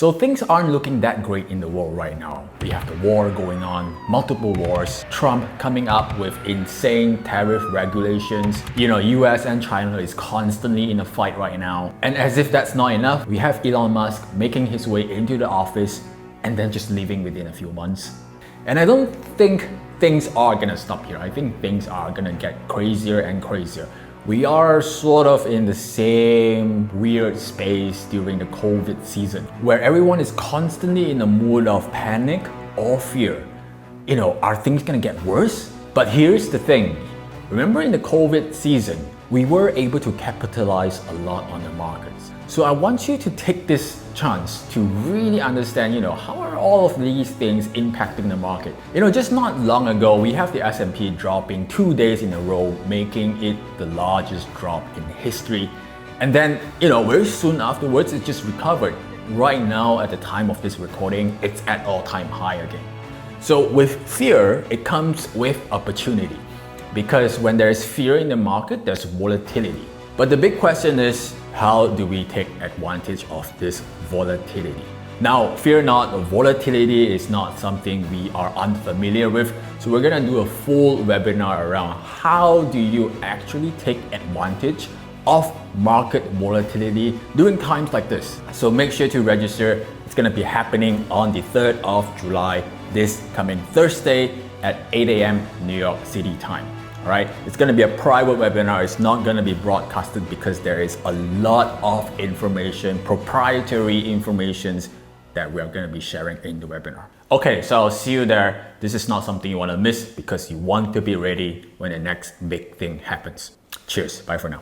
So things aren't looking that great in the world right now. We have the war going on, multiple wars, Trump coming up with insane tariff regulations. US and China is constantly in a fight right now. And as if that's not enough, we have Elon Musk making his way into the office and then just leaving within a few months. And I don't think things are gonna stop here. I think things are gonna get crazier and crazier. We are sort of in the same weird space during the COVID season, where everyone is constantly in a mood of panic or fear. Are things gonna get worse? But here's the thing. Remember in the COVID season, we were able to capitalize a lot on the markets. So I want you to take this chance to really understand, how are all of these things impacting the market? Just not long ago, we have the S&P dropping 2 days in a row, making it the largest drop in history. And then, very soon afterwards, it just recovered. Right now, at the time of this recording, it's at all-time high again. So with fear, it comes with opportunity. Because when there's fear in the market, there's volatility. But the big question is, how do we take advantage of this volatility? Now, fear not, volatility is not something we are unfamiliar with. So we're gonna do a full webinar around how do you actually take advantage of market volatility during times like this. So make sure to register. It's gonna be happening on the 3rd of July, this coming Thursday at 8 a.m. New York City time. All right, it's going to be a private webinar. It's not going to be broadcasted because there is a lot of information, proprietary informations that we are going to be sharing in the webinar. Okay, so I'll see you there. This is not something you want to miss because you want to be ready when the next big thing happens. Cheers. Bye for now.